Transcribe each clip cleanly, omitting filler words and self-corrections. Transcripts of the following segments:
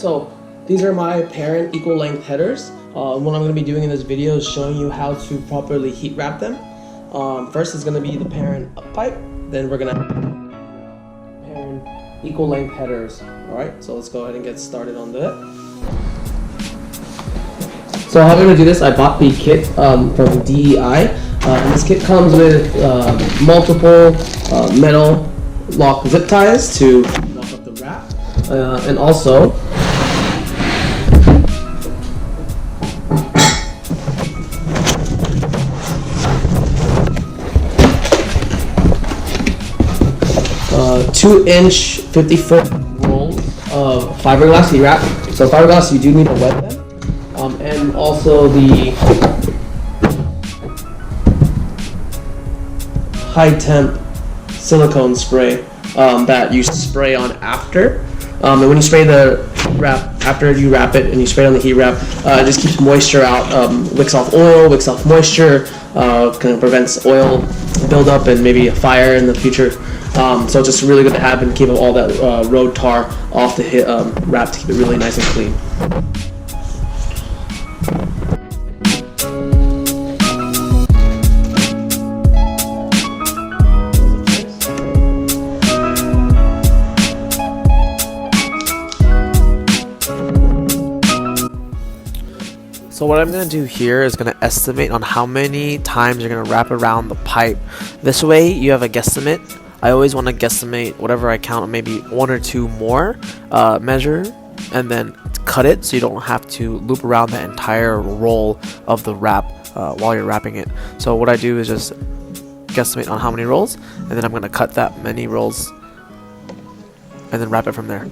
So these are my Perrin Equal length headers. What I'm going to be doing in this video is showing you how to properly heat wrap them. First is going to be the Perrin up pipe, then we're going to Perrin Equal length headers. Alright, so let's go ahead and get started on that. So how I'm going to do this, I bought the kit from DEI. And this kit comes with multiple metal lock zip ties to lock up the wrap, and also a 2-inch 50-foot roll of fiberglass heat wrap. So fiberglass, you do need to wet them, and also the high temp silicone spray that you spray on after. And when you spray the wrap, after you wrap it and you spray it on the heat wrap, it just keeps moisture out, wicks off oil, wicks off moisture, kind of prevents oil buildup and maybe a fire in the future. So it's just really good to have and keep all that road tar off the wrap to keep it really nice and clean. So what I'm going to do here is going to estimate on how many times you're going to wrap around the pipe. This way you have a guesstimate. I always want to guesstimate whatever I count, maybe 1 or 2 more, measure, and then cut it so you don't have to loop around the entire roll of the wrap while you're wrapping it. So what I do is just guesstimate on how many rolls, and then I'm going to cut that many rolls and then wrap it from there.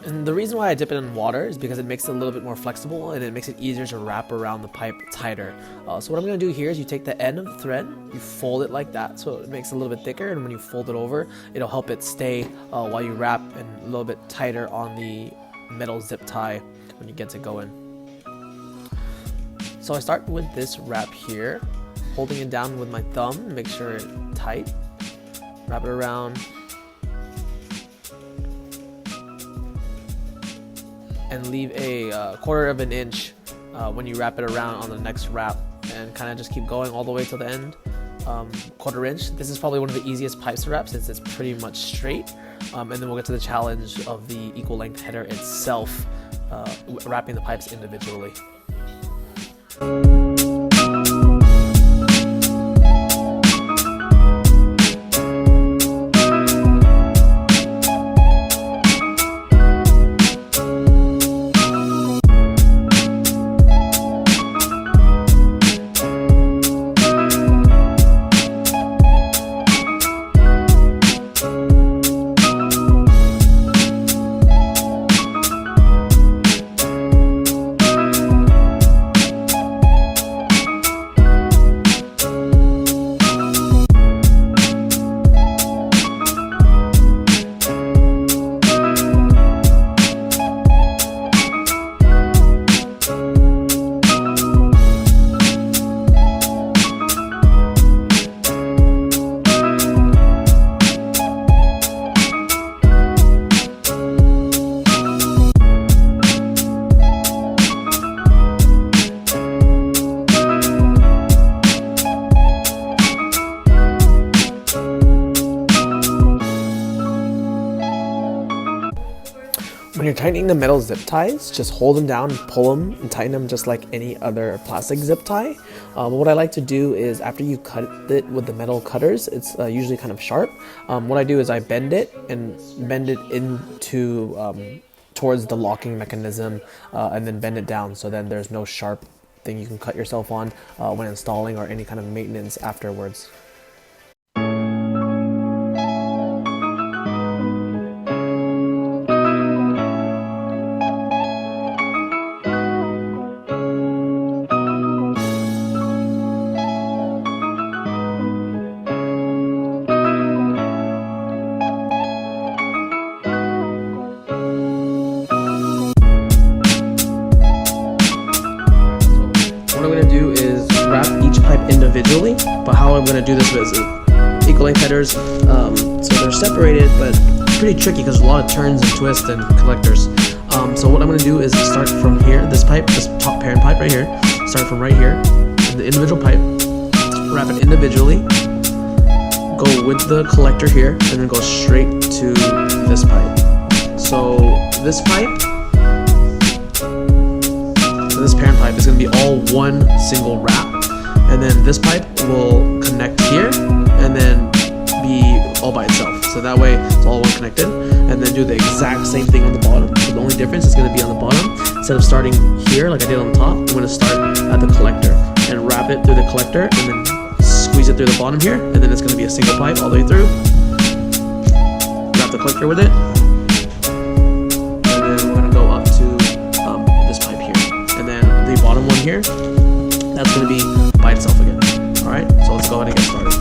And the reason why I dip it in water is because it makes it a little bit more flexible and it makes it easier to wrap around the pipe tighter. So what I'm going to do here is you take the end of the thread, you fold it like that so it makes it a little bit thicker, and when you fold it over, it'll help it stay while you wrap, and a little bit tighter on the metal zip tie when you get it going. So I start with this wrap here, holding it down with my thumb to make sure it's tight. Wrap it around. And leave a 1/4 of an inch when you wrap it around on the next wrap, and kind of just keep going all the way to the end. 1/4 inch. This is probably one of the easiest pipes to wrap since it's pretty much straight. And then we'll get to the challenge of the equal length header itself, wrapping the pipes individually. When you're tightening the metal zip ties, just hold them down and pull them and tighten them just like any other plastic zip tie. What I like to do is after you cut it with the metal cutters, it's usually kind of sharp. What I do is I bend it into towards the locking mechanism and then bend it down so then there's no sharp thing you can cut yourself on when installing or any kind of maintenance afterwards. what I'm going to do is wrap each pipe individually, but how I'm going to do this is equal length headers, so they're separated, but pretty tricky because there's a lot of turns and twists and collectors. So what I'm going to do is start from here, this pipe, this top Perrin pipe right here, start from right here, the individual pipe, wrap it individually, go with the collector here, and then go straight to this pipe. So this pipe, this Perrin pipe is going to be all one single wrap, and then this pipe will connect here and then be all by itself. So that way it's all one connected, and then do the exact same thing on the bottom. So the only difference is going to be on the bottom. Instead of starting here like I did on the top, I'm going to start at the collector and wrap it through the collector, and then squeeze it through the bottom here, and then it's going to be a single pipe all the way through. Wrap the collector with it, and then we're going to go up to this pipe here, and then the bottom one here, that's going to be by itself again. Alright, so let's go ahead and get started.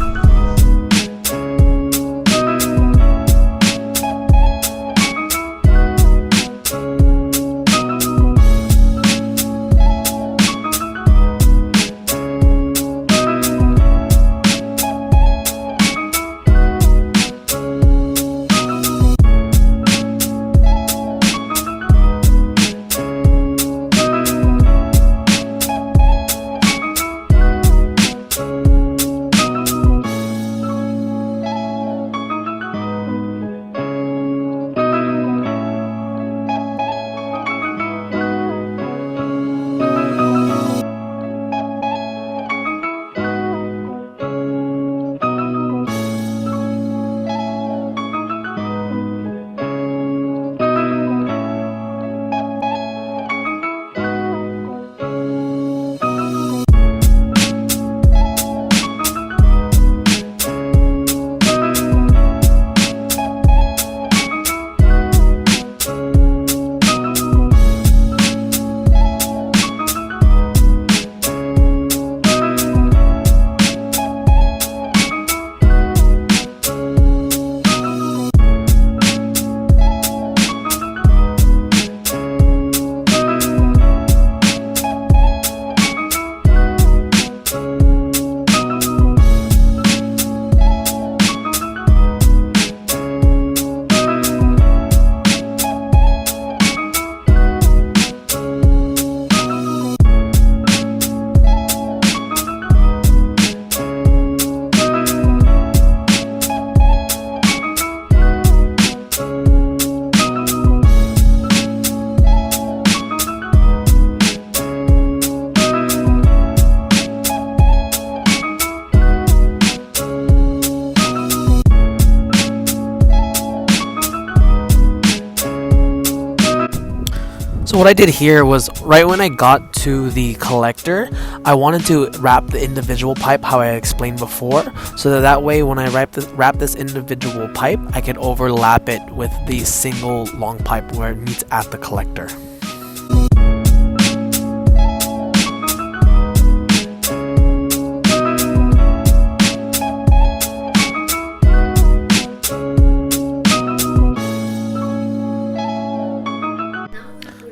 So what I did here was, right when I got to the collector, I wanted to wrap the individual pipe how I explained before, so that way when I wrap this individual pipe, I can overlap it with the single long pipe where it meets at the collector.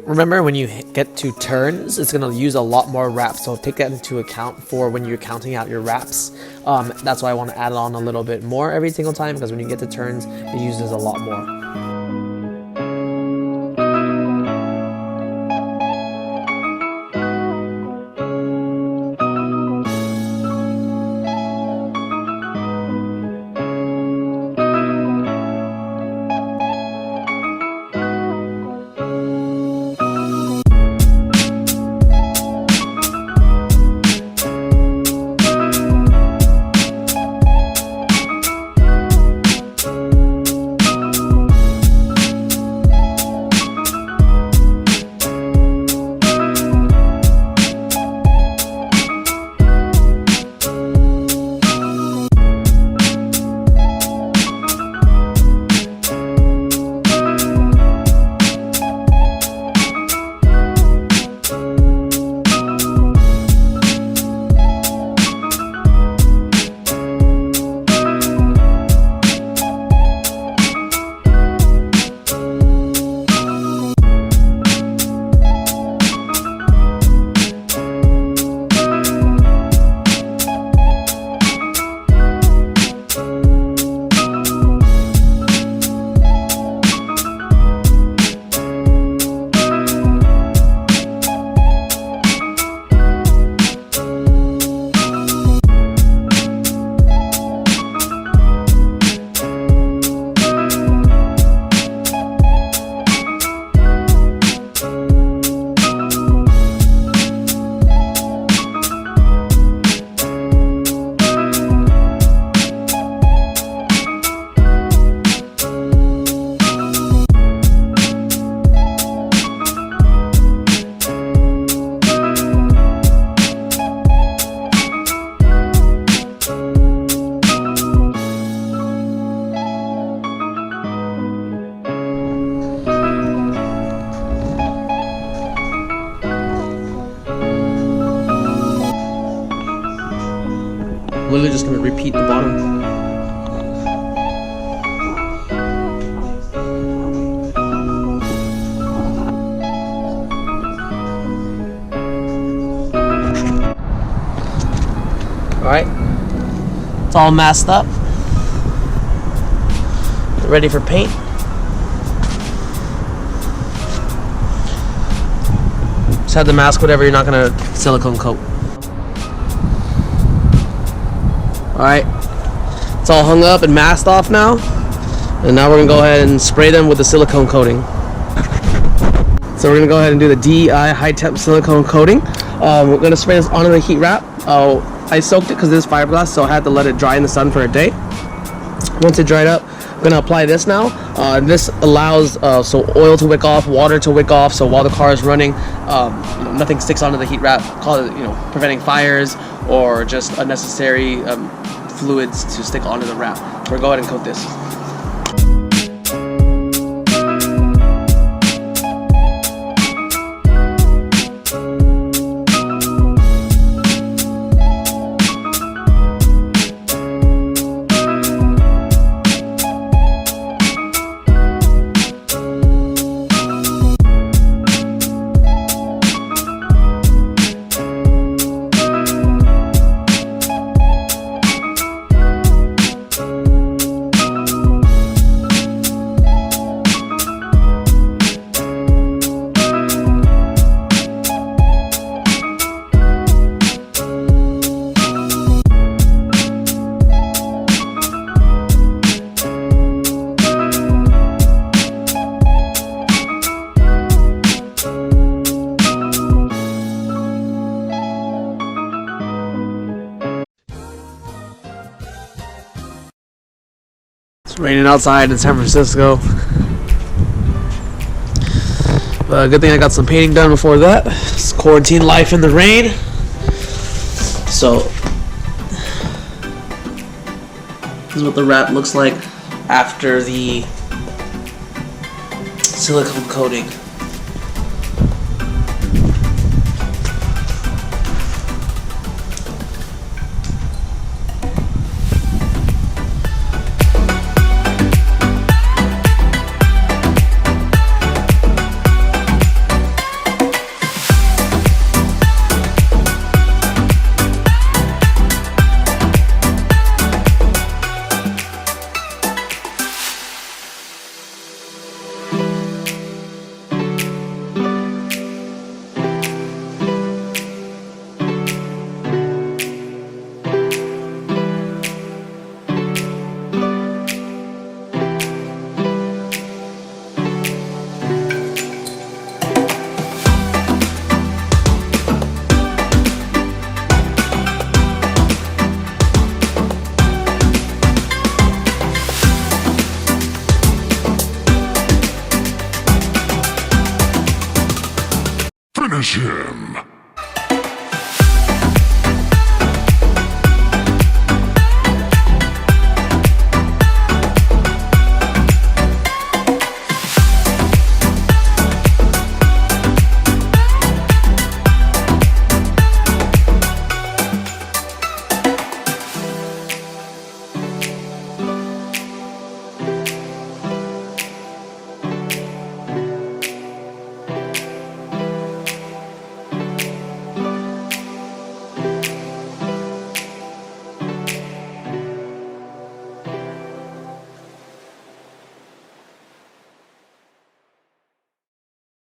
Remember, when you get to turns, it's going to use a lot more wraps, so take that into account for when you're counting out your wraps. That's why I want to add on a little bit more every single time, because when you get to turns, it uses a lot more. literally just gonna repeat the bottom. Alright, it's all masked up. Ready for paint. Just have to mask whatever you're not gonna silicone coat. Alright, it's all hung up and masked off now. And now we're gonna go ahead and spray them with the silicone coating. So we're gonna go ahead and do the DEI high temp silicone coating. We're gonna spray this onto the heat wrap. I soaked it because this is fiberglass, so I had to let it dry in the sun for a day. Once it dried up, I'm gonna apply this now. This allows so oil to wick off, water to wick off, so while the car is running, nothing sticks onto the heat wrap, preventing fires or just unnecessary fluids to stick onto the wrap. So we'll go ahead and coat this. It's raining outside in San Francisco. But good thing I got some painting done before that. It's quarantine life in the rain. So this is what the wrap looks like after the silicone coating.